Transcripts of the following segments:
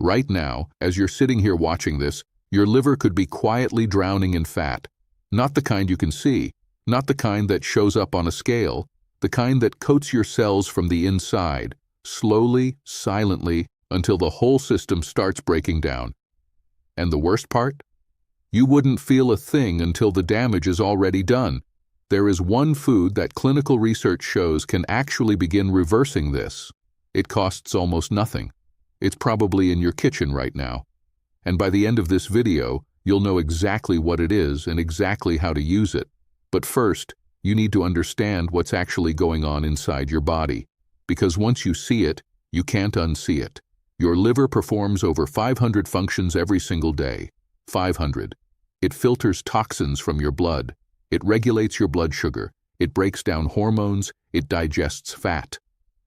Right now, as you're sitting here watching this, your liver could be quietly drowning in fat. Not the kind you can see, not the kind that shows up on a scale, the kind that coats your cells from the inside, slowly, silently, until the whole system starts breaking down. And the worst part? You wouldn't feel a thing until the damage is already done. There is one food that clinical research shows can actually begin reversing this. It costs almost nothing. It's probably in your kitchen right now. And by the end of this video, you'll know exactly what it is and exactly how to use it. But first, you need to understand what's actually going on inside your body. Because once you see it, you can't unsee it. Your liver performs over 500 functions every single day. 500. It filters toxins from your blood. It regulates your blood sugar. It breaks down hormones. It digests fat.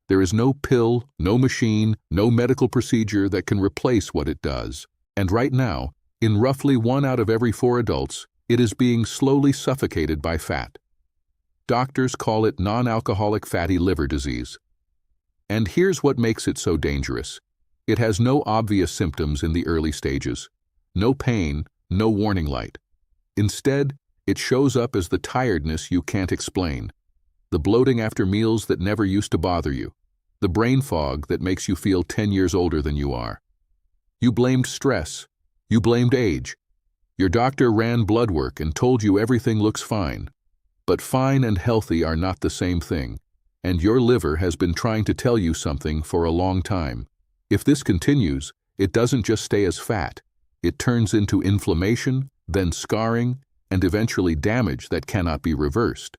There is no pill, no machine, no medical procedure that can replace what it does. And right now, in roughly 1 out of every 4 adults, it is being slowly suffocated by fat. Doctors call it non-alcoholic fatty liver disease. And here's what makes it so dangerous. It has no obvious symptoms in the early stages. No pain, no warning light. Instead, it shows up as the tiredness you can't explain. The bloating after meals that never used to bother you. The brain fog that makes you feel 10 years older than you are. You blamed stress. You blamed age. Your doctor ran blood work and told you everything looks fine. But fine and healthy are not the same thing, and your liver has been trying to tell you something for a long time. If this continues, it doesn't just stay as fat. It turns into inflammation, then scarring, and eventually damage that cannot be reversed.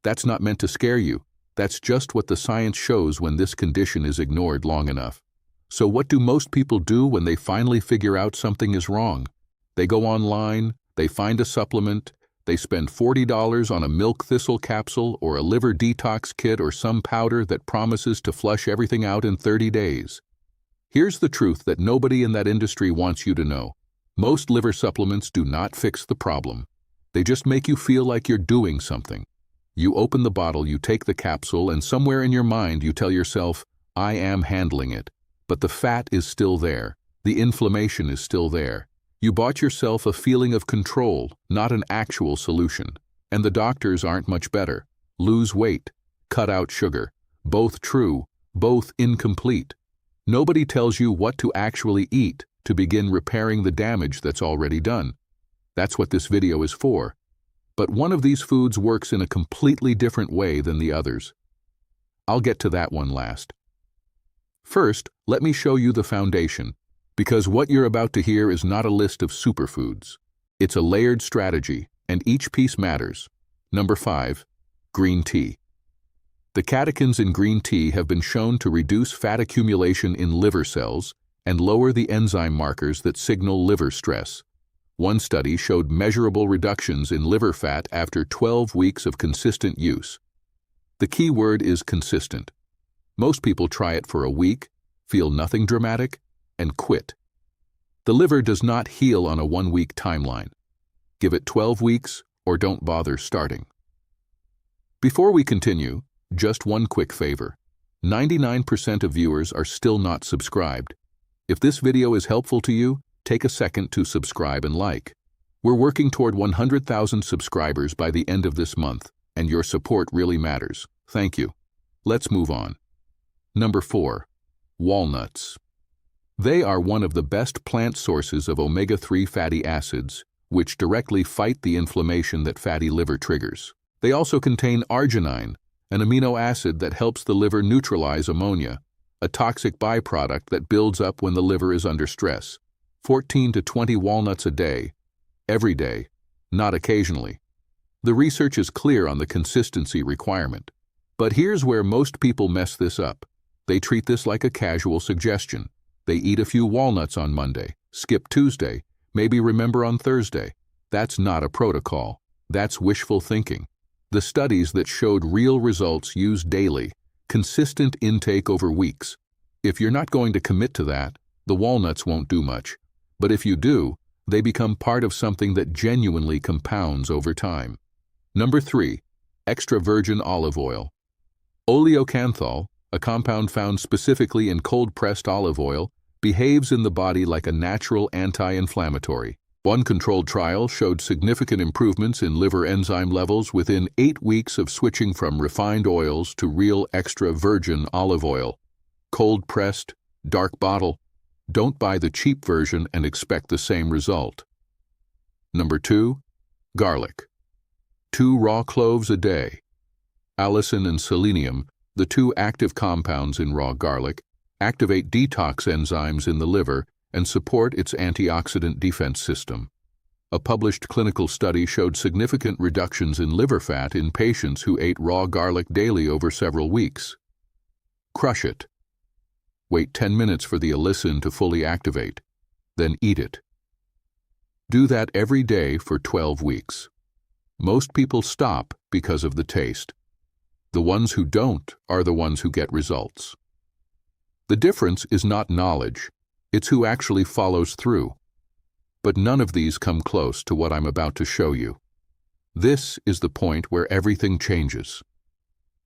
That's not meant to scare you. That's just what the science shows when this condition is ignored long enough. So what do most people do when they finally figure out something is wrong? They go online, they find a supplement, they spend $40 on a milk thistle capsule or a liver detox kit or some powder that promises to flush everything out in 30 days. Here's the truth that nobody in that industry wants you to know. Most liver supplements do not fix the problem. They just make you feel like you're doing something. You open the bottle, you take the capsule, and somewhere in your mind you tell yourself, I am handling it. But the fat is still there. The inflammation is still there. You bought yourself a feeling of control, not an actual solution. And the doctors aren't much better. Lose weight. Cut out sugar. Both true, both incomplete. Nobody tells you what to actually eat to begin repairing the damage that's already done. That's what this video is for. But one of these foods works in a completely different way than the others. I'll get to that one last. First, let me show you the foundation, because what you're about to hear is not a list of superfoods. It's a layered strategy, and each piece matters. Number 5, green tea. The catechins in green tea have been shown to reduce fat accumulation in liver cells and lower the enzyme markers that signal liver stress. One study showed measurable reductions in liver fat after 12 weeks of consistent use. The key word is consistent. Most people try it for a week, feel nothing dramatic, and quit. The liver does not heal on a 1-week timeline. Give it 12 weeks or don't bother starting. Before we continue, just one quick favor. 99% of viewers are still not subscribed. If this video is helpful to you, take a second to subscribe and like. We're working toward 100,000 subscribers by the end of this month, and your support really matters. Thank you. Let's move on. Number 4, walnuts. They are one of the best plant sources of omega-3 fatty acids, which directly fight the inflammation that fatty liver triggers. They also contain arginine, an amino acid that helps the liver neutralize ammonia, a toxic byproduct that builds up when the liver is under stress. 14 to 20 walnuts a day, every day, not occasionally. The research is clear on the consistency requirement. But here's where most people mess this up. They treat this like a casual suggestion. They eat a few walnuts on Monday, skip Tuesday, maybe remember on Thursday. That's not a protocol. That's wishful thinking. The studies that showed real results use daily, consistent intake over weeks. If you're not going to commit to that, the walnuts won't do much. But if you do, they become part of something that genuinely compounds over time. Number 3, extra virgin olive oil. Oleocanthal, a compound found specifically in cold-pressed olive oil, behaves in the body like a natural anti-inflammatory. One controlled trial showed significant improvements in liver enzyme levels within 8 weeks of switching from refined oils to real extra virgin olive oil. Cold-pressed, dark bottle. Don't buy the cheap version and expect the same result. Number 2. Garlic. 2 raw cloves a day. Allicin and selenium, the 2 active compounds in raw garlic, activate detox enzymes in the liver and support its antioxidant defense system. A published clinical study showed significant reductions in liver fat in patients who ate raw garlic daily over several weeks. Crush it. Wait 10 minutes for the allicin to fully activate, then eat it. Do that every day for 12 weeks. Most people stop because of the taste. The ones who don't are the ones who get results. The difference is not knowledge, it's who actually follows through. But none of these come close to what I'm about to show you. This is the point where everything changes.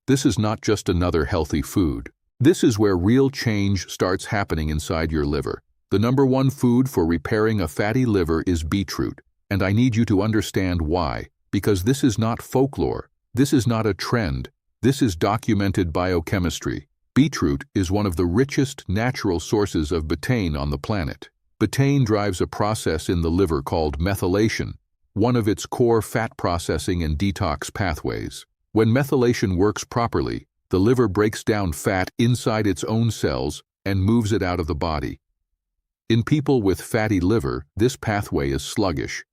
This is not just another healthy food. This is where real change starts happening inside your liver. The number 1 food for repairing a fatty liver is beetroot, and I need you to understand why, because this is not folklore. This is not a trend. This is documented biochemistry. Beetroot is one of the richest natural sources of betaine on the planet. Betaine drives a process in the liver called methylation, one of its core fat processing and detox pathways. When methylation works properly, the liver breaks down fat inside its own cells and moves it out of the body. In people with fatty liver, this pathway is sluggish.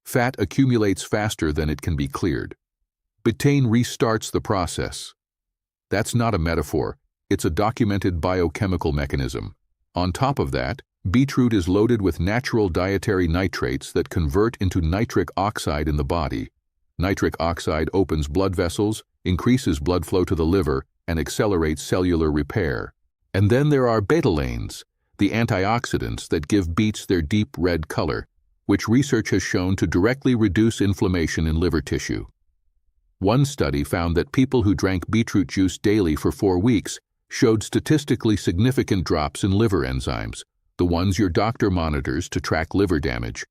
Fat accumulates faster than it can be cleared. Betaine restarts the process. That's not a metaphor. It's a documented biochemical mechanism. On top of that, beetroot is loaded with natural dietary nitrates that convert into nitric oxide in the body. Nitric oxide opens blood vessels, increases blood flow to the liver, and accelerates cellular repair. And then there are betalains, the antioxidants that give beets their deep red color, which research has shown to directly reduce inflammation in liver tissue. One study found that people who drank beetroot juice daily for 4 weeks showed statistically significant drops in liver enzymes, the ones your doctor monitors to track liver damage.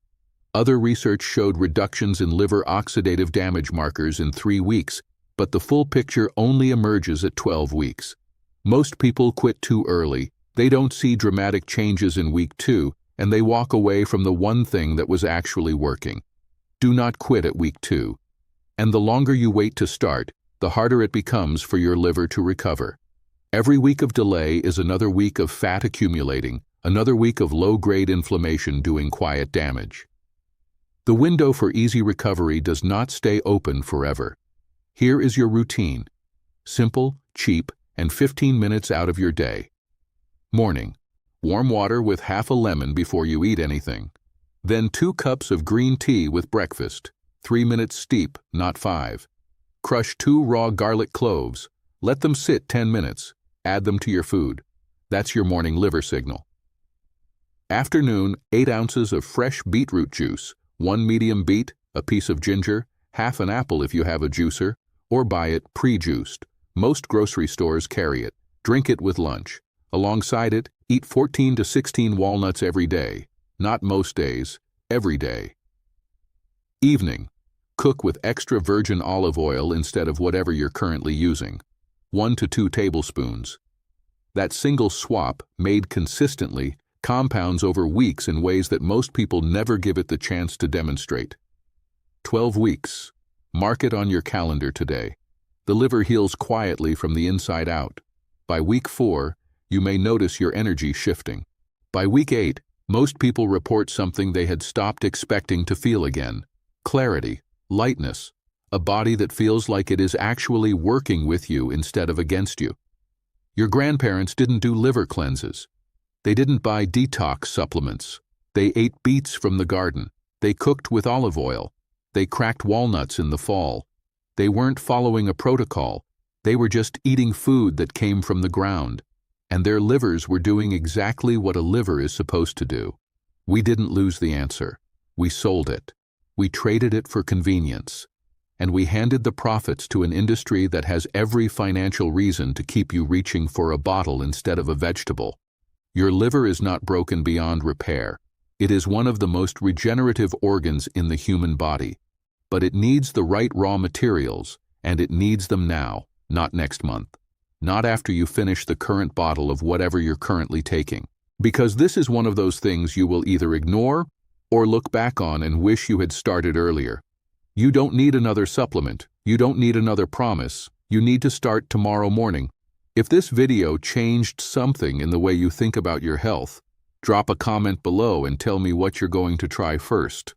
Other research showed reductions in liver oxidative damage markers in 3 weeks, but the full picture only emerges at 12 weeks. Most people quit too early. They don't see dramatic changes in week 2, and they walk away from the one thing that was actually working. Do not quit at week 2. And the longer you wait to start, the harder it becomes for your liver to recover. Every week of delay is another week of fat accumulating, another week of low-grade inflammation doing quiet damage. The window for easy recovery does not stay open forever. Here is your routine. Simple, cheap, and 15 minutes out of your day. Morning. Warm water with half a lemon before you eat anything. Then 2 cups of green tea with breakfast. 3 minutes steep, not 5. Crush 2 raw garlic cloves. Let them sit 10 minutes. Add them to your food. That's your morning liver signal. Afternoon, 8 ounces of fresh beetroot juice, 1 medium beet, a piece of ginger, half an apple if you have a juicer, or buy it pre-juiced. Most grocery stores carry it. Drink it with lunch. Alongside it, eat 14 to 16 walnuts every day. Not most days, every day. Evening. Cook with extra virgin olive oil instead of whatever you're currently using. 1 to 2 tablespoons. That single swap, made consistently, compounds over weeks in ways that most people never give it the chance to demonstrate. 12 weeks. Mark it on your calendar today. The liver heals quietly from the inside out. By week 4, you may notice your energy shifting. By week 8, most people report something they had stopped expecting to feel again. Clarity, lightness, a body that feels like it is actually working with you instead of against you. Your grandparents didn't do liver cleanses. They didn't buy detox supplements. They ate beets from the garden. They cooked with olive oil. They cracked walnuts in the fall. They weren't following a protocol. They were just eating food that came from the ground. And their livers were doing exactly what a liver is supposed to do. We didn't lose the answer. We sold it. We traded it for convenience. And we handed the profits to an industry that has every financial reason to keep you reaching for a bottle instead of a vegetable. Your liver is not broken beyond repair. It is one of the most regenerative organs in the human body. But it needs the right raw materials, and it needs them now, not next month. Not after you finish the current bottle of whatever you're currently taking. Because this is one of those things you will either ignore or look back on and wish you had started earlier. You don't need another supplement. You don't need another promise. You need to start tomorrow morning. If this video changed something in the way you think about your health, drop a comment below and tell me what you're going to try first.